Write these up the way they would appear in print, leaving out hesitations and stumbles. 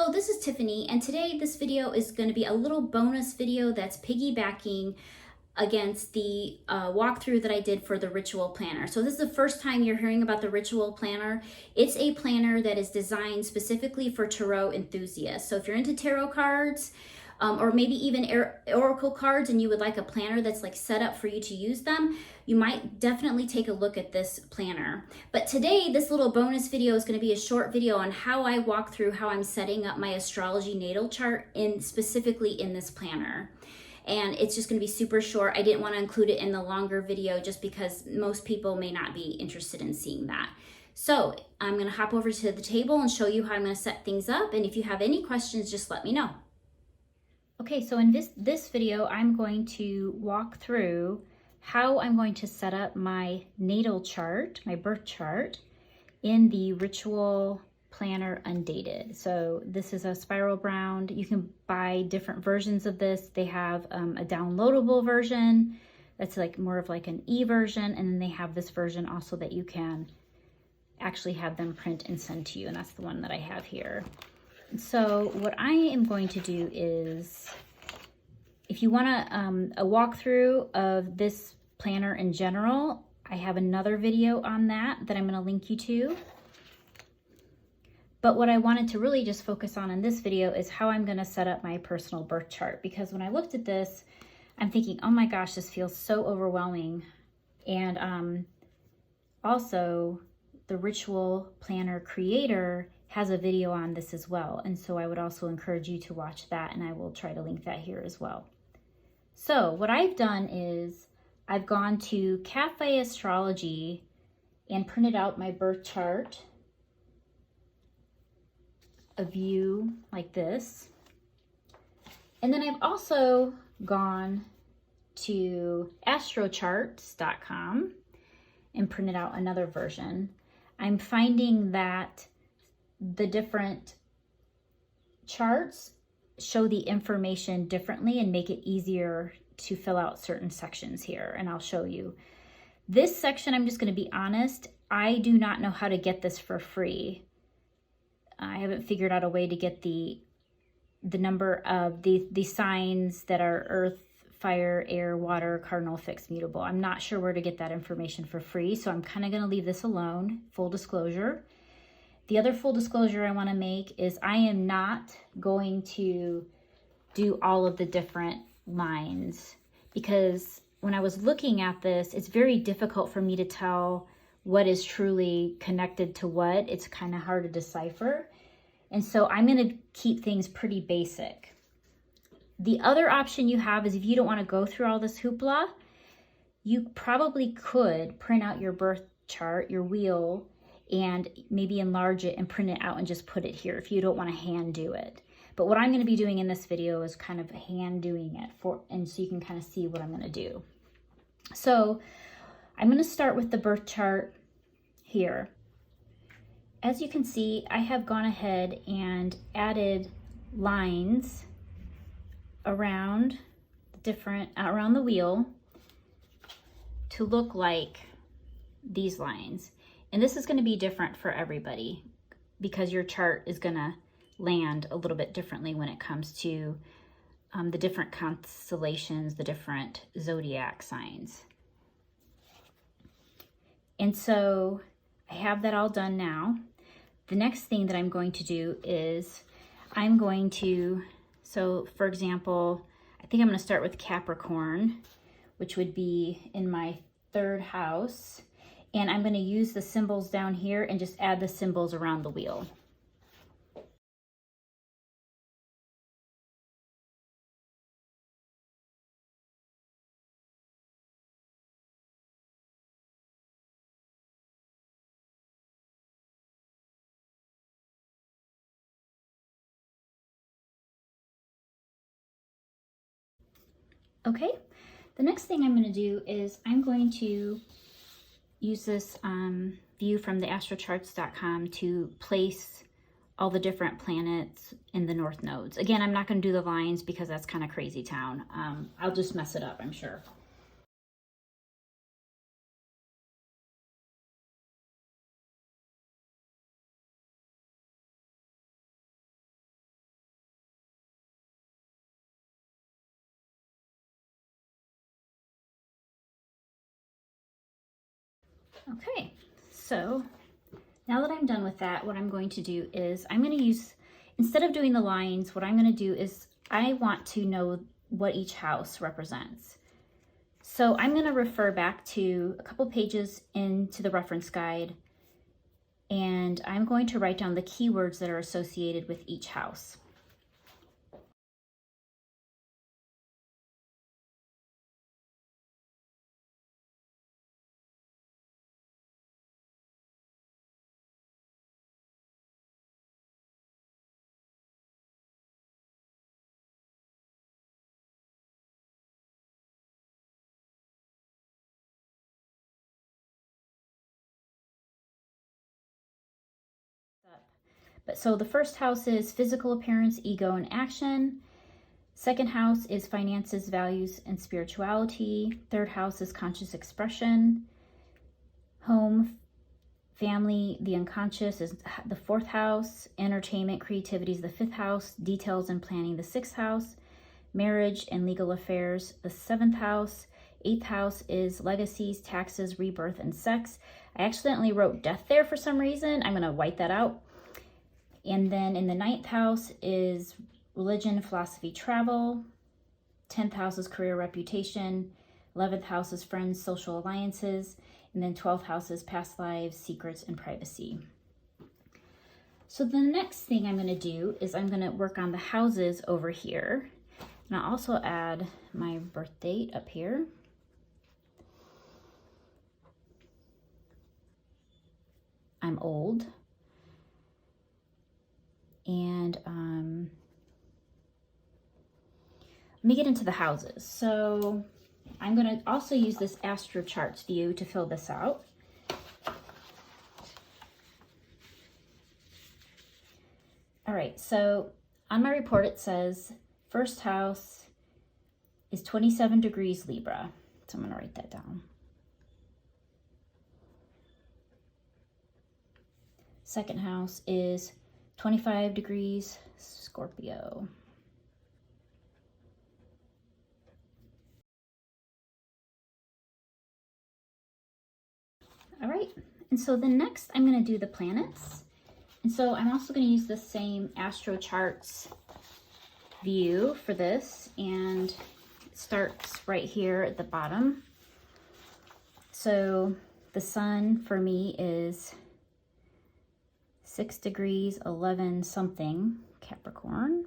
Hello, this is Tiffany, and today this video is going to be a little bonus video that's piggybacking against the walkthrough that I did for the Ritual Planner. So this is the first time you're hearing about the Ritual Planner. It's a planner that is designed specifically for tarot enthusiasts. So if you're into tarot cards, or maybe even oracle cards, and you would like a planner that's like set up for you to use them, you might definitely take a look at this planner. But today, this little bonus video is going to be a short video on how I walk through how I'm setting up my astrology natal chart specifically in this planner. And it's just going to be super short. I didn't want to include it in the longer video just because most people may not be interested in seeing that. So I'm going to hop over to the table and show you how I'm going to set things up. And if you have any questions, just let me know. Okay, so in this video, I'm going to walk through how I'm going to set up my natal chart, my birth chart, in the Ritual Planner Undated. So this is a spiral bound. You can buy different versions of this. They have a downloadable version that's like more of like an e-version, and then they have this version also that you can actually have them print and send to you, and that's the one that I have here. So what I am going to do is, if you want a walkthrough of this planner in general, I have another video on that I'm going to link you to. But what I wanted to really just focus on in this video is how I'm going to set up my personal birth chart. Because when I looked at this, I'm thinking, oh my gosh, this feels so overwhelming. And also, the Ritual Planner creator has a video on this as well. And so I would also encourage you to watch that, and I will try to link that here as well. So what I've done is I've gone to Cafe Astrology and printed out my birth chart, a view like this. And then I've also gone to astrocharts.com and printed out another version. I'm finding that the different charts show the information differently and make it easier to fill out certain sections here, and I'll show you. This section, I'm just going to be honest, I do not know how to get this for free. I haven't figured out a way to get the number of the signs that are earth, fire, air, water, cardinal, fixed, mutable. I'm not sure where to get that information for free, so I'm kind of going to leave this alone, full disclosure. The other full disclosure I want to make is I am not going to do all of the different lines, because when I was looking at this, it's very difficult for me to tell what is truly connected to what. It's kind of hard to decipher. And so I'm going to keep things pretty basic. The other option you have is, if you don't want to go through all this hoopla, you probably could print out your birth chart, your wheel, and maybe enlarge it and print it out and just put it here if you don't want to hand do it. But what I'm going to be doing in this video is kind of hand doing it and so you can kind of see what I'm going to do. So I'm going to start with the birth chart here. As you can see, I have gone ahead and added lines around the wheel to look like these lines. And this is going to be different for everybody because your chart is going to land a little bit differently when it comes to the different constellations, the different zodiac signs. And so I have that all done now. The next thing that I'm going to do is so for example, I think I'm going to start with Capricorn, which would be in my 3rd house. And I'm going to use the symbols down here and just add the symbols around the wheel. Okay, the next thing I'm going to do is I'm going to use this view from the astrocharts.com to place all the different planets in the north nodes. Again, I'm not going to do the lines because that's kind of crazy town. I'll just mess it up, I'm sure. Okay, so now that I'm done with that, what I'm going to do is I'm going to use, instead of doing the lines, what I'm going to do is I want to know what each house represents. So I'm going to refer back to a couple pages into the reference guide, and I'm going to write down the keywords that are associated with each house. But so the first house is physical appearance, ego, and action. Second house is finances, values, and spirituality. Third house is conscious expression. Home, family, the unconscious is the fourth house. Entertainment, creativity is the fifth house. Details and planning, the sixth house. Marriage and legal affairs, the seventh house. Eighth house is legacies, taxes, rebirth, and sex. I accidentally wrote death there for some reason. I'm going to white that out. And then in the ninth house is religion, philosophy, travel. 10th house is career, reputation. 11th house is friends, social alliances. And then 12th house is past lives, secrets, and privacy. So the next thing I'm going to do is I'm going to work on the houses over here. And I'll also add my birth date up here. I'm old. And let me get into the houses. So I'm going to also use this Astro Charts view to fill this out. All right, so on my report it says first house is 27 degrees Libra. So I'm going to write that down. Second house is 25 degrees Scorpio. All right, and so then next I'm going to do the planets. And so I'm also going to use the same Astro Charts view for this, and it starts right here at the bottom. So the sun for me is 6 degrees 11 something Capricorn.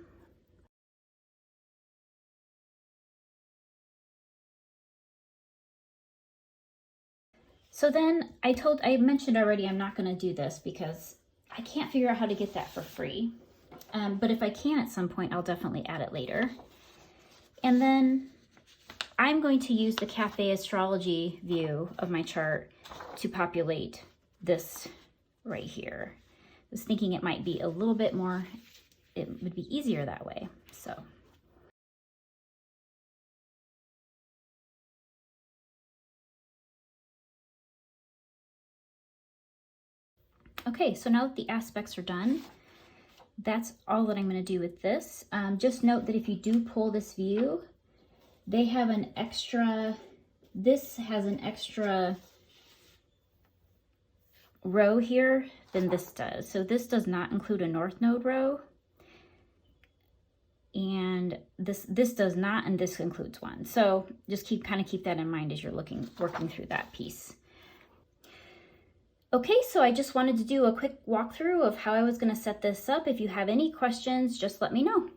So then I mentioned already I'm not going to do this because I can't figure out how to get that for free. But if I can at some point, I'll definitely add it later. And then I'm going to use the Cafe Astrology view of my chart to populate this right here. I was thinking it might be a little bit more, it would be easier that way. So. Okay, so now that the aspects are done, that's all that I'm going to do with this. Just note that if you do pull this view, they have an extra, this has an extra row here than this does. So this does not include a north node row. And this does not, and this includes one. So just keep that in mind as you're working through that piece. Okay, so I just wanted to do a quick walkthrough of how I was going to set this up. If you have any questions, just let me know.